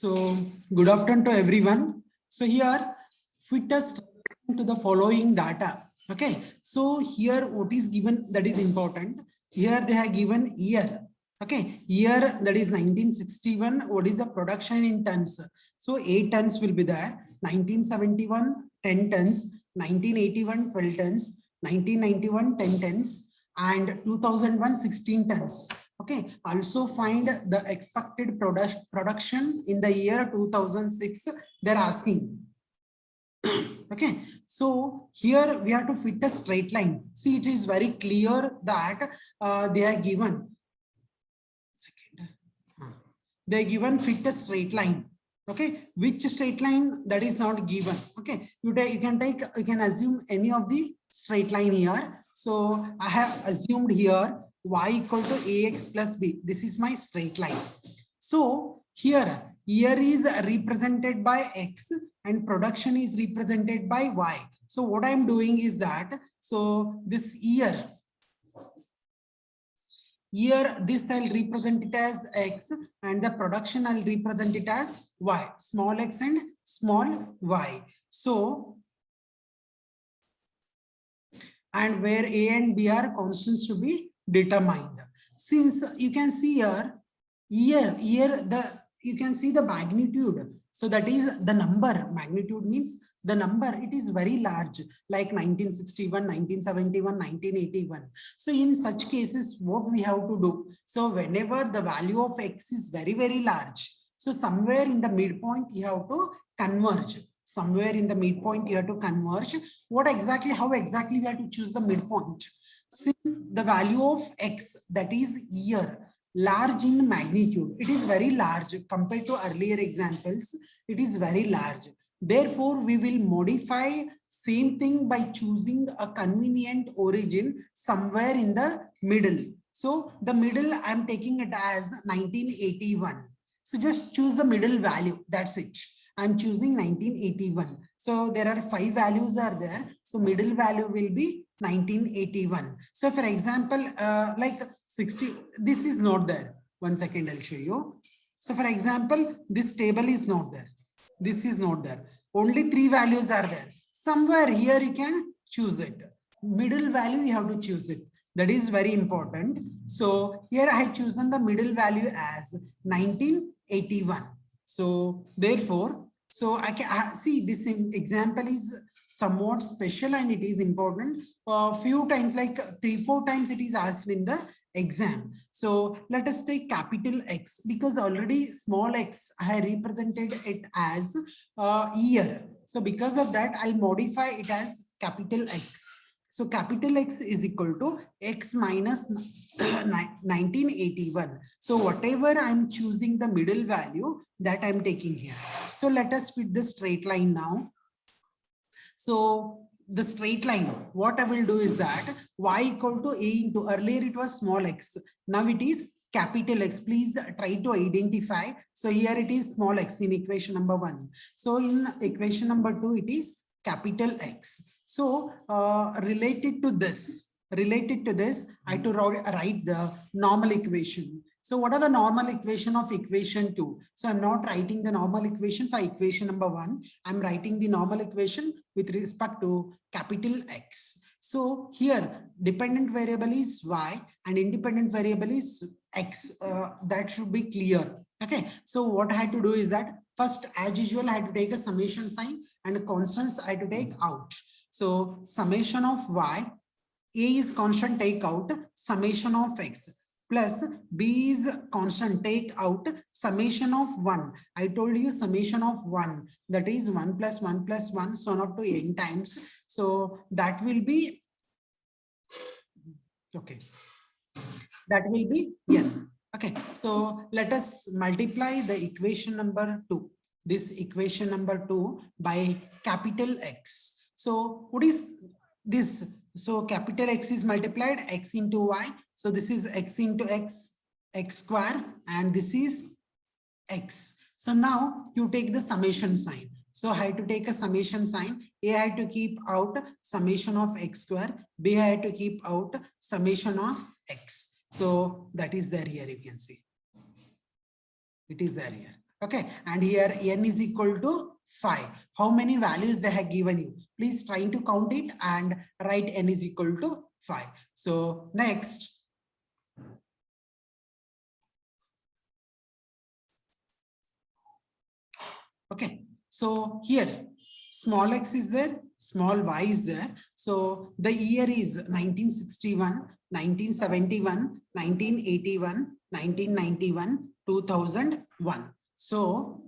So good afternoon to everyone. So here fit us to the following data. Okay. So here what is given that is important. Here they have given year. Okay. Year that is 1961. What is the production in tons? So 8 tons will be there. 1971 10 tons. 1981 12 tons. 1991 10 tons. And 2001 16 tons. Okay, also find the expected production in the year 2006. They're asking. Okay, so here we have to fit a straight line. See, it is very clear that they are given. They are given fit a straight line. Okay, which straight line that is not given. Okay, you can assume any of the straight line here. So I have assumed here y equal to ax plus b. This is my straight line. So here is represented by x and production is represented by y. So what I'm doing is that, so this year this I'll represent it as x and the production I'll represent it as y, small x and small y. So, and where a and b are constants to be determined. Since you can see here you can see the magnitude. So that is the number. Magnitude means the number. It is very large, like 1961, 1971, 1981. So in such cases, what we have to do? So whenever the value of x is very, very large, so somewhere in the midpoint you have to converge. Somewhere in the midpoint you have to converge. How exactly we have to choose the midpoint? Since the value of x, that is year, large in magnitude, it is very large compared to earlier examples, it is very large. Therefore, we will modify same thing by choosing a convenient origin somewhere in the middle. So the middle, I'm taking it as 1981. So just choose the middle value, that's it. I'm choosing 1981. So there are 5 values are there. So middle value will be 1981. So for example, like 60, this is not there. 1 second, I'll show you. So for example, this table is not there. This is not there. Only 3 values are there. Somewhere here you can choose it. Middle value, you have to choose it. That is very important. So here I have chosen the middle value as 1981. So therefore, so I can see this example is somewhat special and it is important. Few times, like 3-4 times it is asked in the exam. So let us take capital X, because already small x I represented it as year. So because of that, I'll modify it as capital X. So capital X is equal to x minus 1981. So whatever I'm choosing the middle value, that I'm taking here. So let us fit the straight line now. So the straight line, what I will do is that y equal to a into, earlier it was small x, now it is capital X. Please try to identify. So here it is small x in equation number 1. So in equation number 2, it is capital X. So related to this, I have to write the normal equation. So what are the normal equation of equation 2? So I'm not writing the normal equation for equation number 1. I'm writing the normal equation with respect to capital X. So here dependent variable is y and independent variable is x. That should be clear. Okay. So what I had to do is that first, as usual, I had to take a summation sign and constants I had to take out. So summation of y, a is constant, take out summation of x, plus b is constant, take out summation of 1. I told you summation of 1, that is 1 plus 1 plus 1, so on up to n times. So that will be, okay, that will be n. Okay, so let us multiply the equation number 2, this equation number 2 by capital X. So what is this? So capital X is multiplied x into y. So this is x into x square, and this is x. So now you take the summation sign. So I had to take a summation sign. A I had to keep out summation of x square. B I had to keep out summation of x. So that is there here, you can see. It is there here. Okay, and here n is equal to 5. How many values they have given you? Please try to count it and write n is equal to 5. So next, okay, so here small x is there, small y is there. So the year is 1961, 1971, 1981, 1991, 2001. So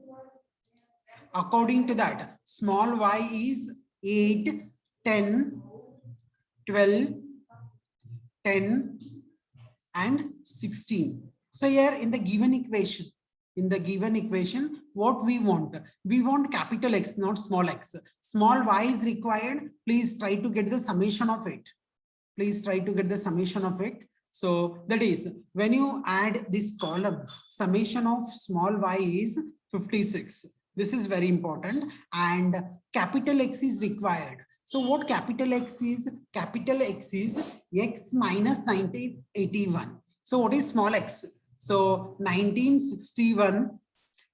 according to that, small y is 8, 10, 12, 10, and 16. So here in the given equation, what we want capital X, not small x. Small y is required. Please try to get the summation of it. So that is, when you add this column, summation of small y is 56. This is very important, and capital X is required. So what capital X is? Capital X is X minus 1981. So what is small x? So 1961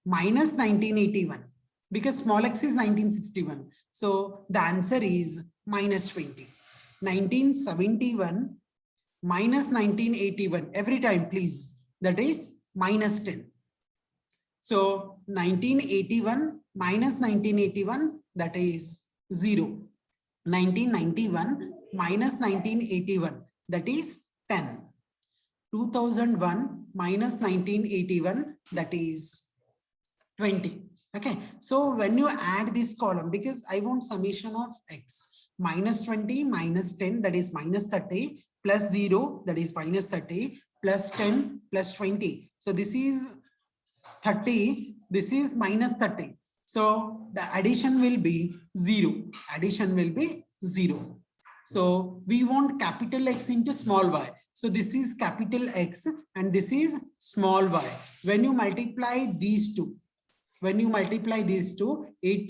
minus 1981, because small x is 1961. So the answer is minus 20. 1971 minus 1981. Every time, please. That is minus 10. So 1981 minus 1981, that is 0. 1991 minus 1981, that is 10. 2001 minus 1981, that is 20. Okay, so when you add this column, because I want summation of x, minus 20 minus 10, that is minus 30, plus 0, that is minus 30, plus 10 plus 20. So this is 30, this is minus 30. So the addition will be 0. So we want capital X into small y. So this is capital X and this is small y. When you multiply these two, 8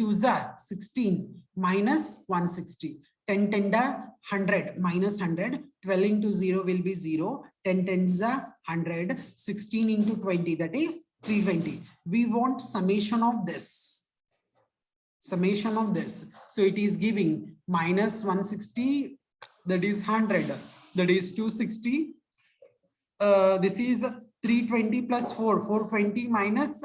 2s are 16 minus 160. 10 10 100 minus 100. 12 into 0 will be 0. 10 10s are 100. 16 into 20, that is 320. We want summation of this. So it is giving minus 160, that is 100, that is 260. This is 320 plus 4, 420 minus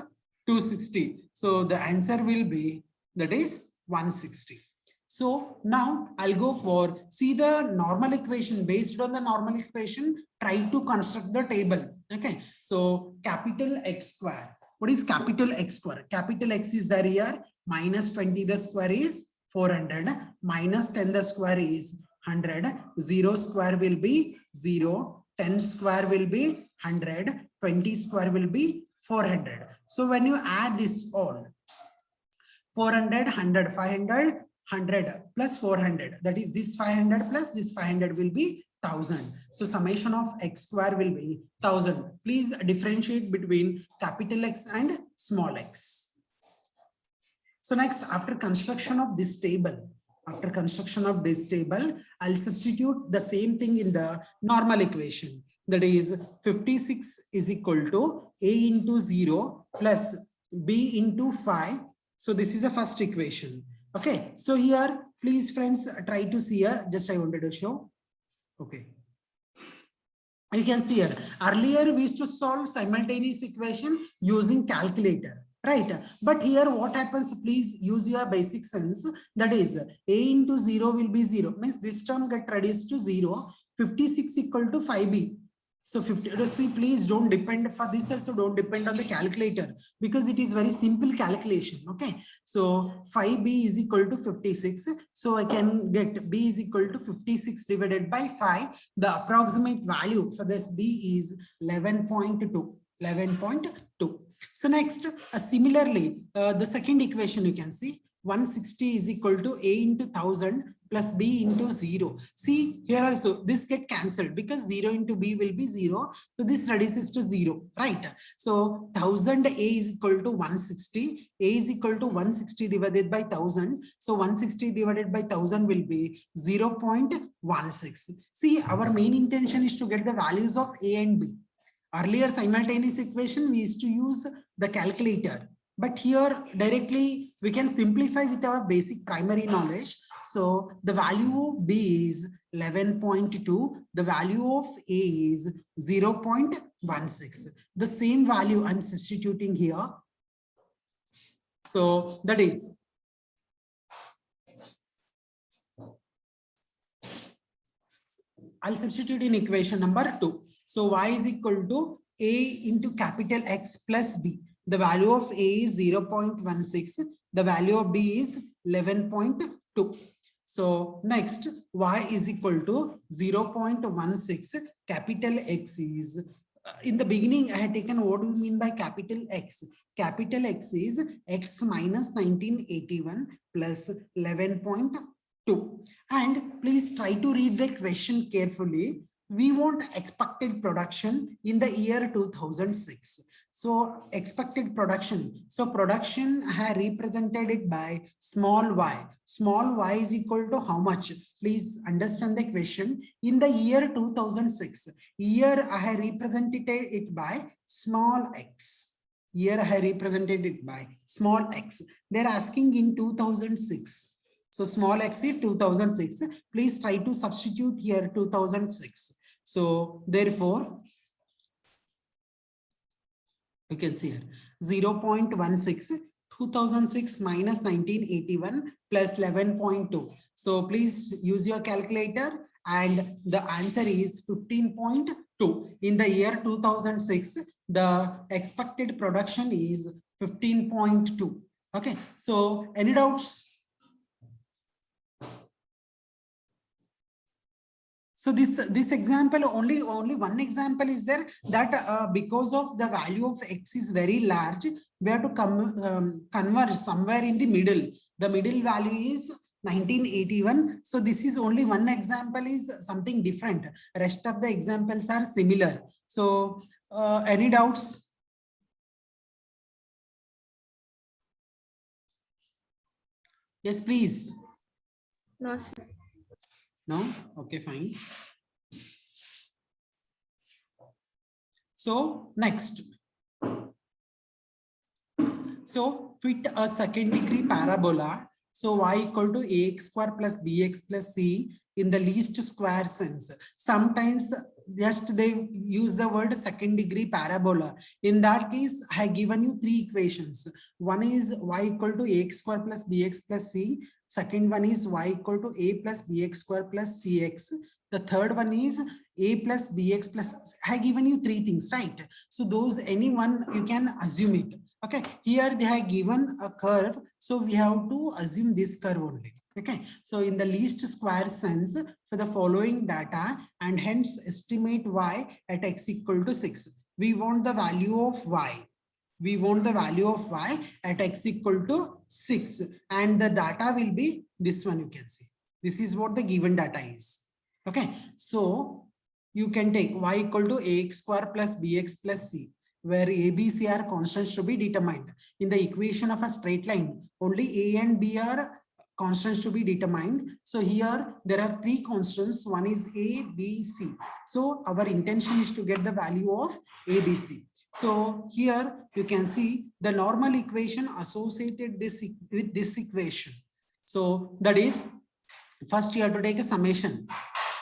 260. So the answer will be, that is 160. So now I'll go for, see the normal equation. Based on the normal equation, try to construct the table. Okay, so capital X square. What is capital X square? Capital X is there here. Minus 20 the square is 400. Minus 10 the square is 100. 0 square will be 0. 10 square will be 100. 20 square will be 400. So when you add this all, 400, 100, 500, 100 plus 400, that is this 500 plus this 500 will be 1000. So summation of x square will be 1000. Please differentiate between capital X and small x. So next, after construction of this table, I'll substitute the same thing in the normal equation. That is 56 is equal to a into 0 plus b into 5. So this is the first equation. Okay, so here, please friends, try to see here. Just I wanted to show. Okay. You can see here, earlier we used to solve simultaneous equation using calculator. Right, but here what happens, please use your basic sense. That is a into 0 will be 0, means this term get reduced to 0. 56 equal to 5b. So 50, see, please don't depend for this also, don't depend on the calculator, because it is very simple calculation. Okay, so 5b is equal to 56. So I can get b is equal to 56 divided by 5. The approximate value for this b is 11.2. 11.2. So next, similarly, the second equation you can see 160 is equal to a into 1000 plus b into 0. See here also this get cancelled because 0 into b will be 0. So this reduces to 0, right? So 1000 a is equal to 160. A is equal to 160 divided by 1000. So 160 divided by 1000 will be 0.16. See, our main intention is to get the values of a and b. Earlier simultaneous equation, we used to use the calculator. But here directly we can simplify with our basic primary knowledge. So the value of B is 11.2. The value of A is 0.16. The same value I'm substituting here. So that is I'll substitute in equation number 2. So y is equal to A into capital X plus B. The value of A is 0.16. The value of B is 11.2. So next, y is equal to 0.16. Capital X is, in the beginning, I had taken what do you mean by capital X? Capital X is X minus 1981 plus 11.2. And please try to read the question carefully. We want expected production in the year 2006. So expected production. So production I have represented it by small y. Small y is equal to how much? Please understand the question. In the year 2006, year I have represented it by small x. Here I have represented it by small x. They're asking in 2006. So small x is 2006. Please try to substitute here 2006. So therefore, you can see here 0.16, 2006 minus 1981 plus 11.2. So please use your calculator and the answer is 15.2. In the year 2006, the expected production is 15.2. Okay, so any doubts? So this example, only one example is there that because of the value of x is very large, we have to converge somewhere in the middle. The middle value is 1981. So this is only one example is something different. Rest of the examples are similar. So any doubts? Yes, please. No, sir. No? Okay, fine. So next. So fit a second degree parabola. So y equal to ax square plus bx plus c in the least square sense. Sometimes just they use the word second degree parabola. In that case, I have given you three equations. One is y equal to ax square plus bx plus c. Second one is y equal to a plus bx square plus cx. The third one is a plus bx plus, I have given you three things, right? So those any one you can assume it. Okay, here they have given a curve, so we have to assume this curve only. Okay, so in the least square sense for the following data and hence estimate y at x equal to 6. We want the value of y. We want the value of y at x equal to 6 and the data will be this one, you can see. This is what the given data is. Okay, so you can take y equal to ax square plus bx plus c, where a, b, c are constants to be determined. In the equation of a straight line, only a and b are constants to be determined. So here there are three constants. One is a, b, c. So our intention is to get the value of a, b, c. So here you can see the normal equation associated with this equation. So that is, first you have to take a summation.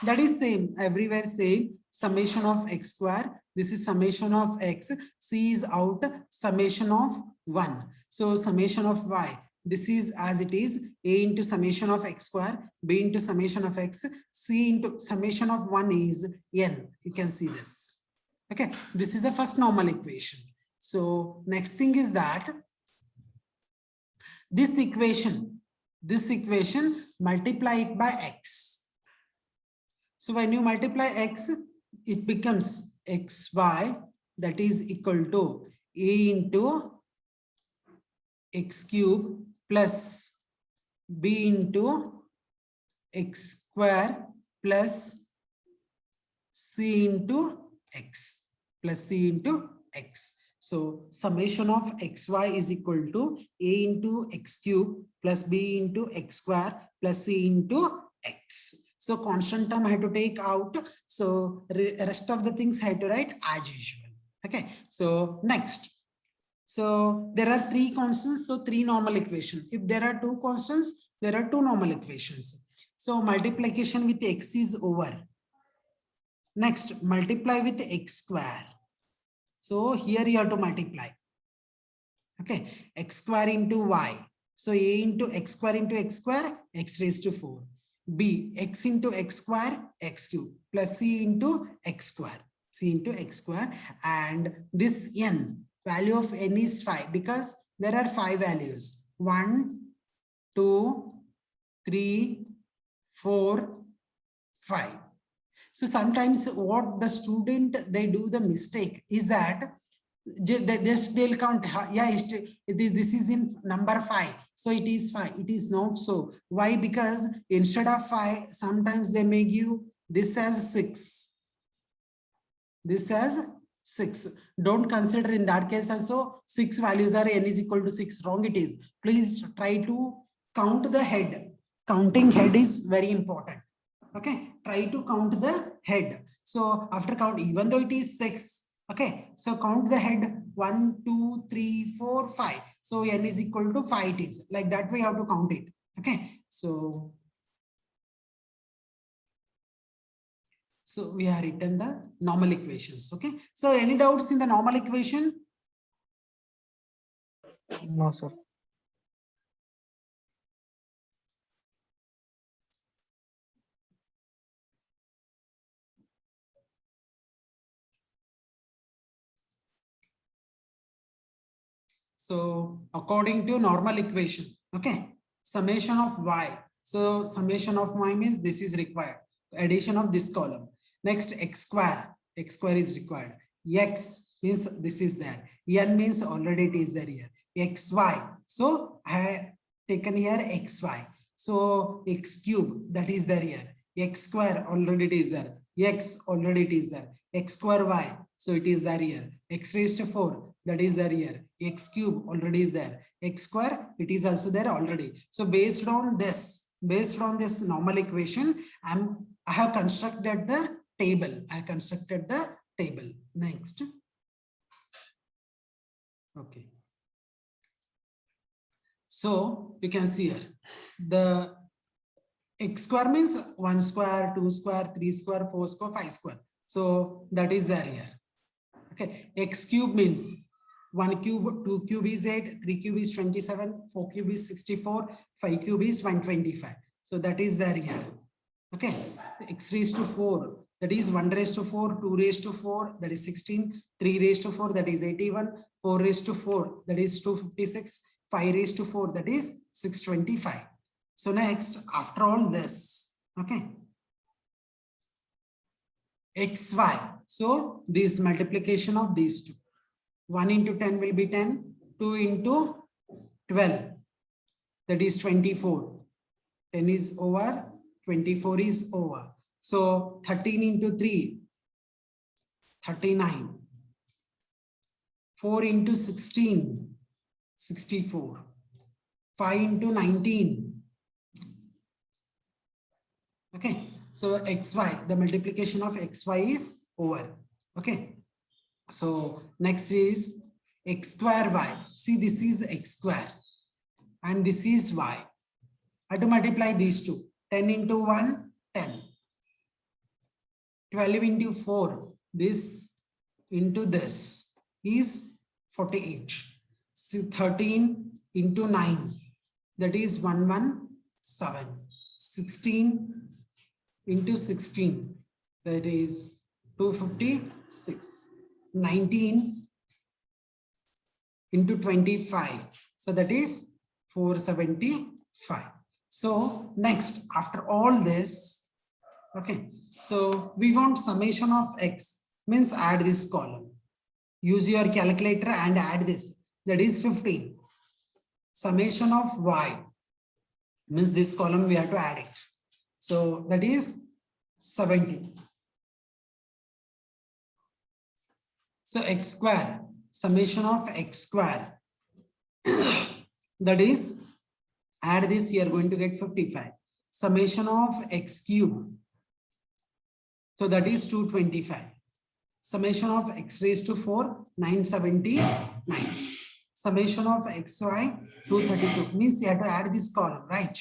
That is same everywhere, same summation of x square. This is summation of x. C is out, summation of 1. So summation of y. This is as it is, a into summation of x square, b into summation of x, c into summation of 1 is n. You can see this. Okay, this is the first normal equation. So next thing is that this equation multiply it by x. So when you multiply x, it becomes xy, that is equal to a into x cube plus b into x square plus c into x plus c into x. So summation of xy is equal to a into x cube plus b into x square plus c into x. So constant term I had to take out. So rest of the things I had to write as usual. Okay. So next. So there are three constants, so three normal equations. If there are two constants, there are two normal equations. So multiplication with x is over. Next, multiply with x square. So here you have to multiply. Okay, x square into y. So a into x square, x raised to 4. B, x into x square, x cube, plus c into x square, c into x square. And this n, value of n is 5 because there are 5 values. 1, 2, 3, 4, 5. So sometimes what the student, they do the mistake is that they'll count, yeah, this is in number 5, so it is 5. It is not so. Why? Because instead of 5, sometimes they may give this as 6, this as 6. Don't consider in that case also 6 values are n is equal to 6. Wrong it is. Please try to count the head. Counting head is very important. Okay, try to count the head. So after count, even though it is 6, okay, so count the head 1, 2, 3, 4, 5. So n is equal to 5 it is. Like that way you have to count it. Okay, so we have written the normal equations. Okay, so any doubts in the normal equation? No, sir. So according to normal equation, okay, summation of y. So summation of y means this is required. Addition of this column. Next, x square is required. X means this is there. N means already it is there here. XY. So I have taken here XY. So x cube, that is there here. X square already it is there. X already it is there. X square y. So it is there here. X raised to 4, that is there here. X cube already is there. X square, it is also there already. So based on this normal equation, I have constructed the table. Next. Okay. So you can see here the x square means 1 square, 2 square, 3 square, 4 square, 5 square. So that is there here. Okay, x cube means 1 cube, 2 cube is 8, 3 cube is 27, 4 cube is 64, 5 cube is 125. So that is there here. Okay, x raised to 4, that is 1 raised to 4, 2 raised to 4, that is 16, 3 raised to 4, that is 81, 4 raised to 4, that is 256, 5 raised to 4, that is 625. So next, after all this, okay, xy. So this multiplication of these two. 1 into 10 will be 10, 2 into 12, that is 24. 10 is over, 24 is over. So 13 into 3, 39. 4 into 16, 64. 5 into 19. Okay, so xy, the multiplication of xy is over. Okay, so next is x square y. See, this is x square and this is y. I have to multiply these two. 10 into 1, 10. 12 into 4, this into this is 48. So 13 into 9, that is 117. 16 into 16, that is 256. 19 into 25, so that is 475. So next, after all this, okay, so we want summation of x, means add this column. Use your calculator and add this, that is 15. Summation of y, means this column we have to add it. So that is 70. So x square, summation of x square, that is, add this, you are going to get 55. Summation of x cube, so that is 225. Summation of x raised to 4, 979. summation of xy 232 means you have to add this column, right?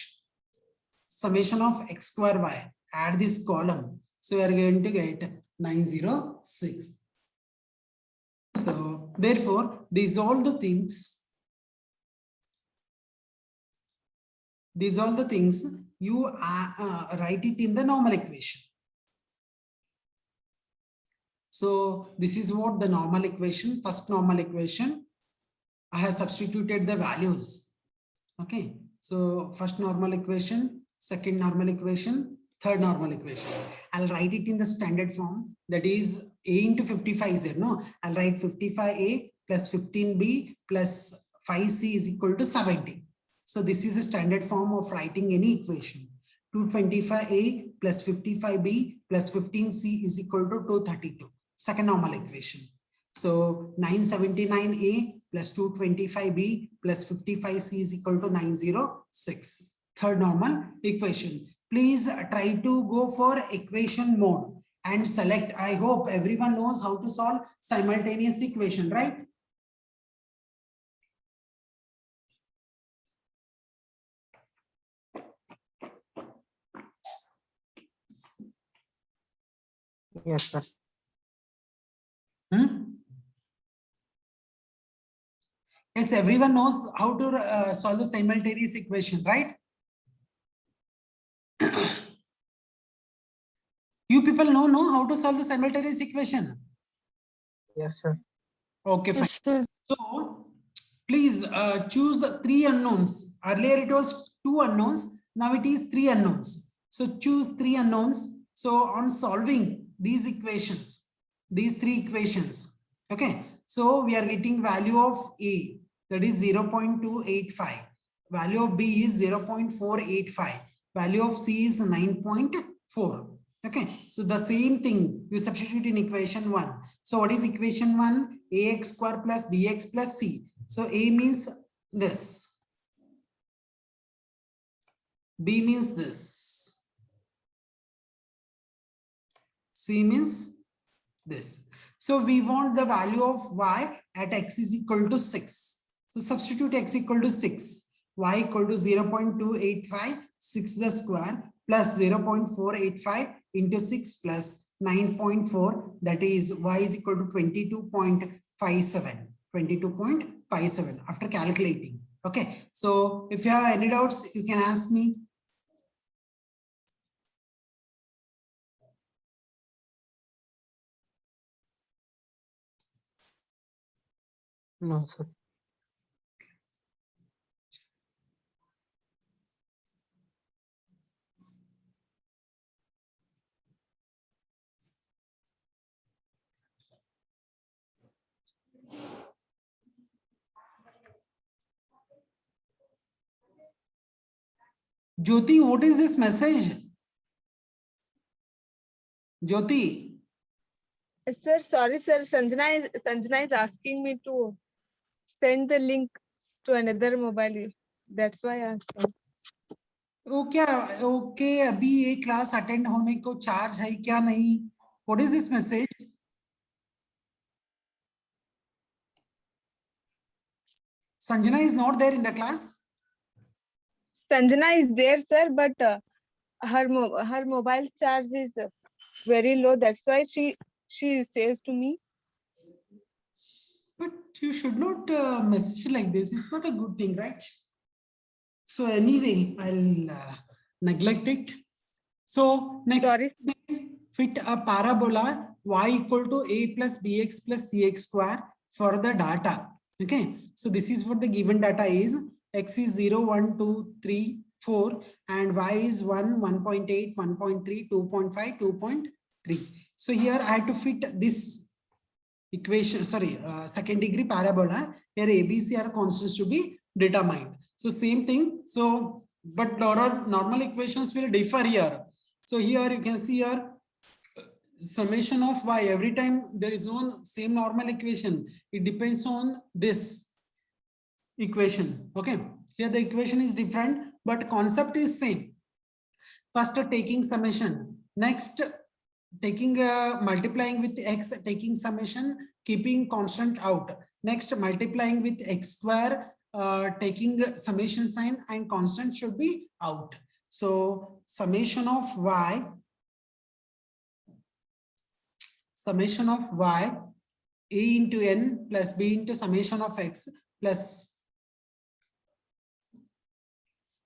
Summation of x square y, add this column. So we are going to get 906. So therefore, these all the things you write it in the normal equation. So this is what the normal equation, first normal equation. I have substituted the values. Okay. So first normal equation, second normal equation, third normal equation. I'll write it in the standard form. That is a into 55 is there. No, I'll write 55a plus 15b plus 5c is equal to 70. So this is a standard form of writing any equation. 225a plus 55b plus 15c is equal to 232. Second normal equation. So 979a plus 225b plus 55c is equal to 906. Third normal equation. Please try to go for equation mode and select. I hope everyone knows how to solve simultaneous equation, right? Yes, sir. Yes, everyone knows how to solve the simultaneous equation, right? You people know how to solve the simultaneous equation. Yes, sir. Okay, fine. Yes, sir. So please choose 3 unknowns. Earlier it was 2 unknowns. Now it is 3 unknowns. So choose 3 unknowns. So on solving these equations, these 3 equations, okay. So we are getting value of A, that is 0.285. Value of B is 0.485. Value of C is 9.4. Okay, so the same thing you substitute in equation 1. So what is equation 1? Ax square plus bx plus c. So A means this, B means this, C means this. So we want the value of y at x is equal to 6. So substitute x equal to 6, y equal to 0.285, 6 the square plus 0.485 into 6 plus 9.4, that is y is equal to 22.57. 22.57 after calculating. Okay, so if you have any doubts, you can ask me. No, sir. Jyoti, what is this message? Jyoti. Sir, sorry, sir. Sanjana is asking me to send the link to another mobile. That's why I asked. Okay अभी ये class attend होने को charge है क्या नहीं? What is this message? Sanjana is not there in the class. Sanjana is there, sir, but her mobile charge is very low. That's why she says to me. But you should not message like this. It's not a good thing, right? So anyway, I'll neglect it. So next, Sorry. fit a parabola y equal to a plus bx plus cx square for the data. Okay, so this is what the given data is. X is 0, 1, 2, 3, 4 and y is 1, 1.8, 1.3, 2.5, 2.3. So here I have to fit this equation, sorry, second degree parabola. Here ABC are constants to be determined. So same thing. So but normal equations will differ here. So here you can see here summation of y, every time there is no same normal equation, it depends on this equation. Okay, here the equation is different but concept is same. First taking summation, next taking multiplying with x, taking summation, keeping constant out, Next, multiplying with x square, taking summation sign, and constant should be out. So summation of y a into n plus b into summation of x plus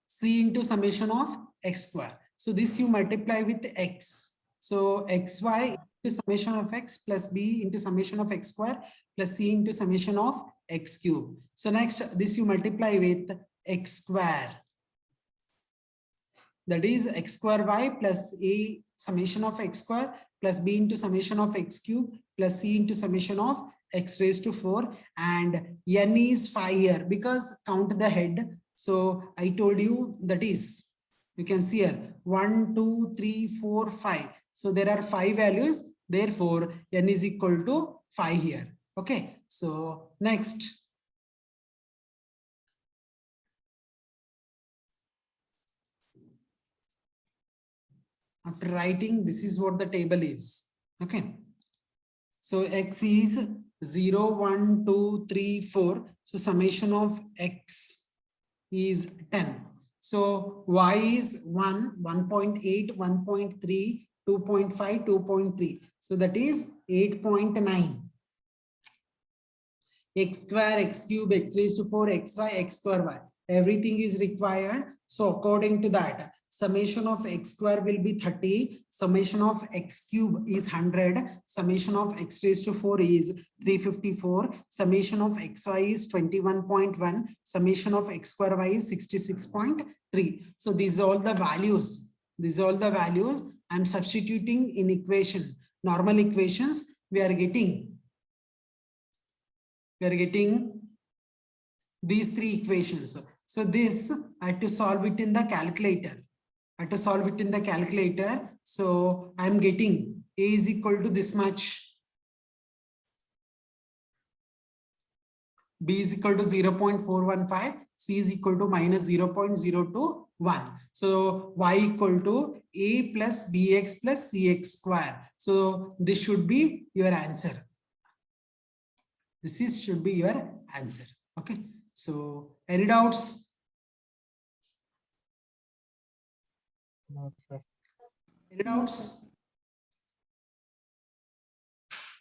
c into summation of x square. So this you multiply with x. So xy into summation of x plus b into summation of x square plus c into summation of x cube. So next, this you multiply with x square. That is x square y plus a summation of x square plus b into summation of x cube plus c into summation of x raised to 4, and n is 5 here because count the head. So I told you that is, you can see here 1, 2, 3, 4, 5. So there are 5 values. Therefore, n is equal to 5 here. Okay. So next. After writing, this is what the table is. Okay. So x is 0, 1, 2, 3, 4. So summation of x is 10. So y is 1, 1.8, 1.3, 2.5, 2.3. So that is 8.9. X square, x cube, x raised to 4, xy, x square y. Everything is required. So according to that, summation of x square will be 30, summation of x cube is 100, summation of x raised to 4 is 354, summation of xy is 21.1, summation of x square y is 66.3. So these are all the values. These are all the values I'm substituting in equation. Normal equations, we are getting these 3 equations. So this I had to solve it in the calculator. So I'm getting a is equal to this much, b is equal to 0.415, c is equal to minus 0.021. So y equal to a plus bx plus cx square. So this should be your answer. Should be your answer. Okay. So any doubts? No, sir. Any doubts?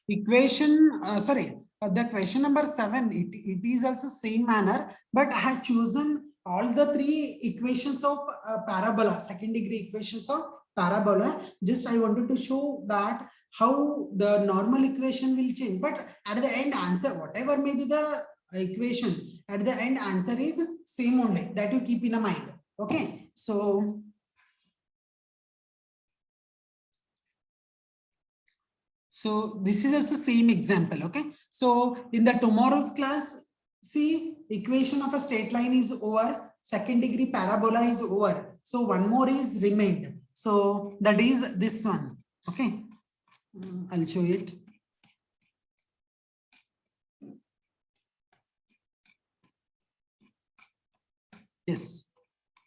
Equation, the question number 7, it is also same manner, but I have chosen all the 3 equations of parabola, second degree equations of parabola. Just I wanted to show that how the normal equation will change, but at the end answer, whatever may be the equation, at the end answer is same only, that you keep in mind. Okay. So this is also same example. Okay. So in the tomorrow's class, see, equation of a straight line is over, second degree parabola is over. So one more is remained. So that is this one. Okay. I'll show it. Yes.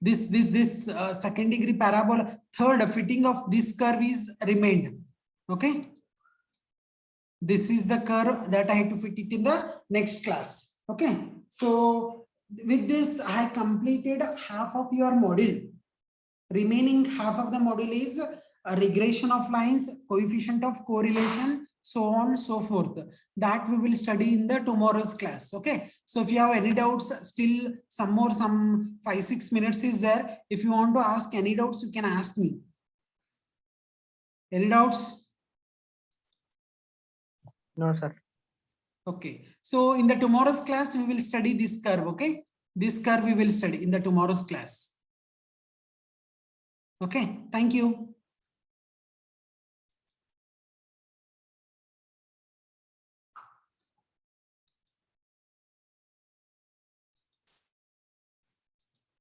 This second degree parabola, third fitting of this curve is remained. Okay. This is the curve that I have to fit it in the next class. Okay. So with this, I have completed half of your module. Remaining half of the module is a regression of lines, coefficient of correlation, so on, so forth. That we will study in the tomorrow's class. Okay. So if you have any doubts, still some 5-6 minutes is there. If you want to ask any doubts, you can ask me. Any doubts? No, sir. Okay. So in the tomorrow's class, we will study this curve. Okay. This curve we will study in the tomorrow's class. Okay. Thank you.